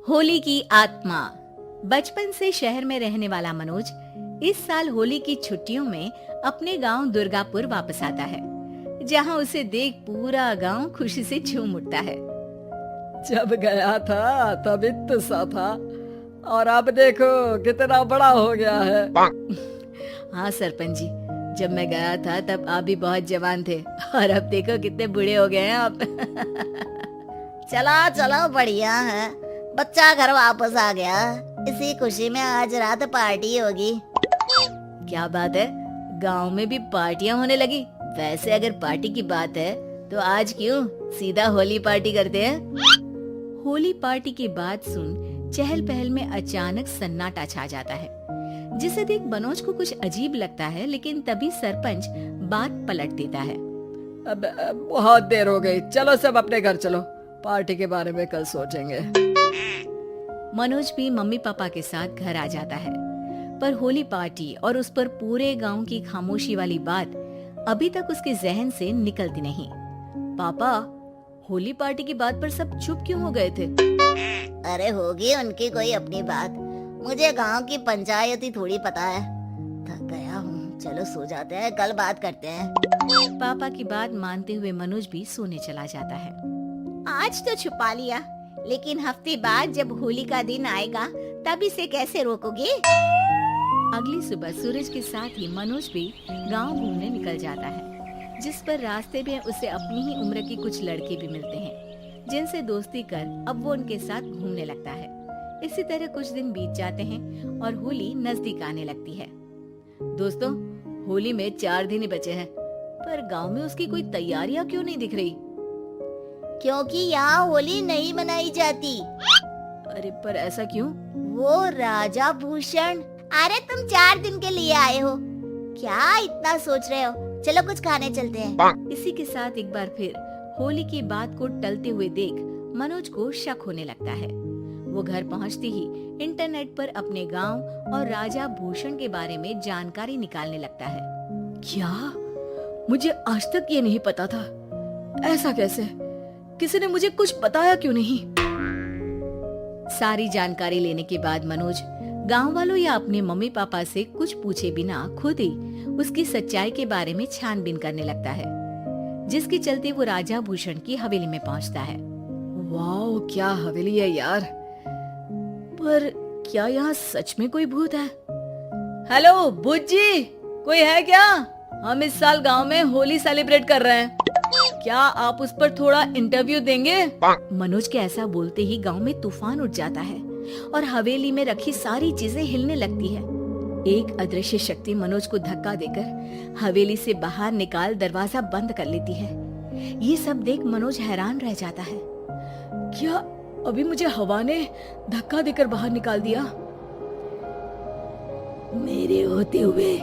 होली की आत्मा। बचपन से शहर में रहने वाला मनोज इस साल होली की छुट्टियों में अपने गांव दुर्गापुर वापस आता है, जहां उसे देख पूरा गांव खुशी से झूम उठता है। जब गया था तब इतना सा था और अब देखो कितना बड़ा हो गया है। हाँ सरपंच जी, जब मैं गया था तब आप भी बहुत जवान थे और अब देखो कितने बूढ़े हो गए हैं आप। चला चलो बढ़िया है, बच्चा घर वापस आ गया। इसी खुशी में आज रात पार्टी होगी। क्या बात है, गांव में भी पार्टियां होने लगी। वैसे अगर पार्टी की बात है तो आज क्यों सीधा होली पार्टी करते हैं। होली पार्टी की बात सुन चहल पहल में अचानक सन्नाटा छा जाता है, जिसे देख मनोज को कुछ अजीब लगता है, लेकिन तभी सरपंच बात पलट देता है। अब बहुत देर हो गई, चलो सब अपने घर चलो, पार्टी के बारे में कल सोचेंगे। मनोज भी मम्मी पापा के साथ घर आ जाता है, पर होली पार्टी और उस पर पूरे गांव की खामोशी वाली बात अभी तक उसके जहन से निकलती नहीं। पापा, होली पार्टी की बात पर सब चुप क्यों हो गए थे? अरे होगी उनकी कोई अपनी बात, मुझे गांव की पंचायत ही थोड़ी पता है। थक गया हूँ, चलो सो जाते हैं, कल बात करते हैं। पापा की बात मानते हुए मनोज भी सोने चला जाता है। आज तो छुपा लिया, लेकिन हफ्ते बाद जब होली का दिन आएगा तब इसे कैसे रोकोगे? अगली सुबह सूरज के साथ ही मनोज भी गांव घूमने निकल जाता है, जिस पर रास्ते में उसे अपनी ही उम्र के कुछ लड़के भी मिलते हैं, जिनसे दोस्ती कर अब वो उनके साथ घूमने लगता है। इसी तरह कुछ दिन बीत जाते हैं और होली नजदीक आने लगती है। दोस्तों, होली में 4 दिन ही बचे हैं, पर गांव में उसकी कोई तैयारियां क्यों नहीं दिख रही? क्योंकि यहाँ होली नहीं मनाई जाती। अरे पर ऐसा क्यों? वो राजा भूषण। अरे तुम 4 दिन के लिए आए हो, क्या इतना सोच रहे हो? चलो कुछ खाने चलते हैं। इसी के साथ एक बार फिर होली की बात को टलते हुए देख मनोज को शक होने लगता है। वो घर पहुंचते ही इंटरनेट पर अपने गांव और राजा भूषण के बारे में जानकारी निकालने लगता है। क्या? मुझे आज तक ये नहीं पता था। ऐसा कैसे? किसी ने मुझे कुछ बताया क्यों नहीं? सारी जानकारी लेने के बाद मनोज गांव वालों या अपने मम्मी पापा से कुछ पूछे बिना खुद ही उसकी सच्चाई के बारे में छानबीन करने लगता है, जिसके चलते वो राजा भूषण की हवेली में पहुंचता है। वाह, क्या हवेली है यार। पर क्या यहाँ सच में कोई भूत है? हेलो भूत जी, कोई है क्या? हम इस साल गांव में होली सेलिब्रेट कर रहे हैं, क्या आप उस पर थोड़ा इंटरव्यू देंगे? मनोज के ऐसा बोलते ही गांव में तूफान उठ जाता है और हवेली में रखी सारी चीजें हिलने लगती है। एक अदृश्य शक्ति मनोज को धक्का देकर हवेली से बाहर निकाल दरवाजा बंद कर लेती है। ये सब देख मनोज हैरान रह जाता है। क्या अभी मुझे हवा ने धक्का देकर बाहर निकाल दिया? मेरे होते हुए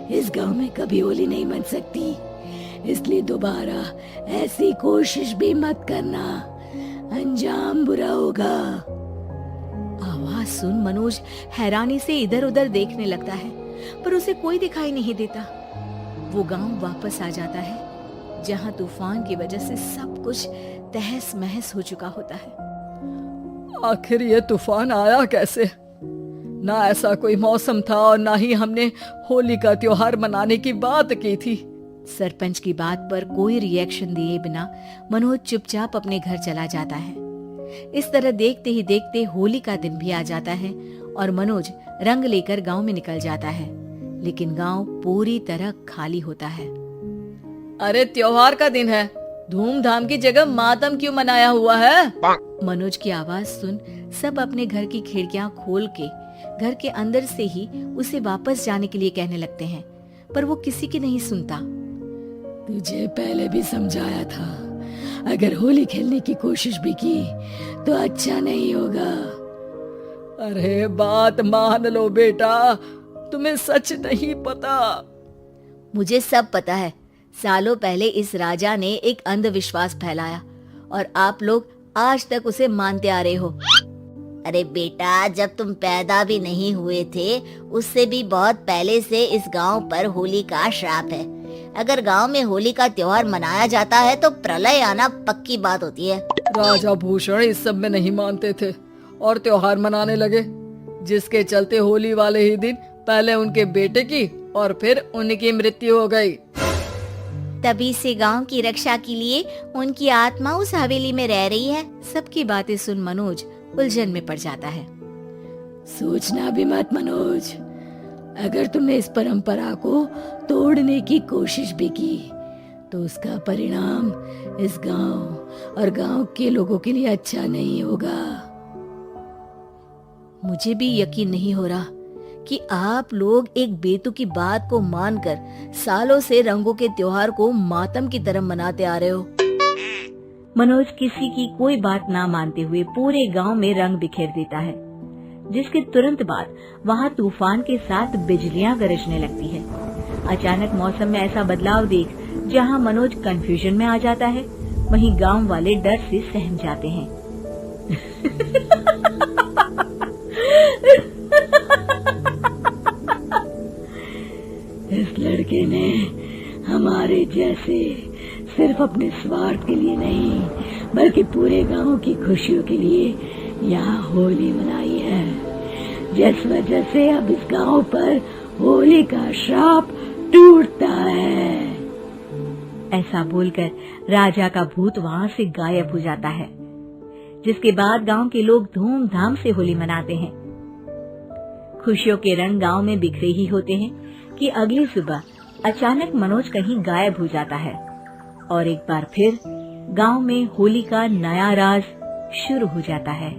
इस गांव में कभी होली नहीं मन सकती, इसलिए दोबारा ऐसी कोशिश भी मत करना, अंजाम बुरा होगा। आवाज सुन मनोज हैरानी से इधर उधर देखने लगता है, पर उसे कोई दिखाई नहीं देता। वो गांव वापस आ जाता है, जहां तूफान की वजह से सब कुछ तहस महस हो चुका होता है। आखिर ये तूफान आया कैसे? ना ऐसा कोई मौसम था और ना ही हमने होली का त्योहार मनाने की बात की थी। सरपंच की बात पर कोई रिएक्शन दिए बिना मनोज चुपचाप अपने घर चला जाता है। इस तरह देखते ही देखते होली का दिन भी आ जाता है और मनोज रंग लेकर गांव में निकल जाता है, लेकिन गांव पूरी तरह खाली होता है। अरे त्योहार का दिन है, धूमधाम की जगह मातम क्यों मनाया हुआ है? मनोज की आवाज सुन सब अपने घर की खिड़कियां खोल के घर के अंदर से ही उसे वापस जाने के लिए कहने लगते हैं, पर वो किसी की नहीं सुनता। तुझे पहले भी समझाया था, अगर होली खेलने की कोशिश भी की तो अच्छा नहीं होगा। अरे बात मान लो बेटा, तुम्हें सच नहीं पता। मुझे सब पता है। सालों पहले इस राजा ने एक अंधविश्वास फैलाया और आप लोग आज तक उसे मानते आ रहे हो। अरे बेटा, जब तुम पैदा भी नहीं हुए थे उससे भी बहुत पहले से इस गांव पर होली का श्राप है। अगर गांव में होली का त्योहार मनाया जाता है तो प्रलय आना पक्की बात होती है। राजा भूषण इस सब में नहीं मानते थे और त्योहार मनाने लगे, जिसके चलते होली वाले ही दिन पहले उनके बेटे की और फिर उनकी मृत्यु हो गई। तभी से गांव की रक्षा के लिए उनकी आत्मा उस हवेली में रह रही है। सबकी बातें सुन मनोज उलझन में पड़ जाता है। सोचना भी मत मनोज, अगर तुमने इस परंपरा को तोड़ने की कोशिश भी की तो उसका परिणाम इस गांव और गांव के लोगों के लिए अच्छा नहीं होगा। मुझे भी यकीन नहीं हो रहा कि आप लोग एक बेतुकी बात को मानकर सालों से रंगों के त्योहार को मातम की तरह मनाते आ रहे हो। मनोज किसी की कोई बात ना मानते हुए पूरे गांव में रंग बिखेर देता है, जिसके तुरंत बाद वहां तूफान के साथ बिजलियां गरजने लगती है। अचानक मौसम में ऐसा बदलाव देख जहां मनोज कंफ्यूजन में आ जाता है, वहीं गांव वाले डर से सहम जाते हैं। इस लड़के ने हमारे जैसे सिर्फ अपने स्वार्थ के लिए नहीं बल्कि पूरे गांव की खुशियों के लिए यहाँ होली मनाई है, जिस वजह से अब इस गांव पर होली का श्राप टूटता है। ऐसा बोलकर राजा का भूत वहां से गायब हो जाता है, जिसके बाद गांव के लोग धूमधाम से होली मनाते हैं। खुशियों के रंग गांव में बिखरे ही होते हैं कि अगली सुबह अचानक मनोज कहीं गायब हो जाता है और एक बार फिर गांव में होली का नया राज शुरू हो जाता है।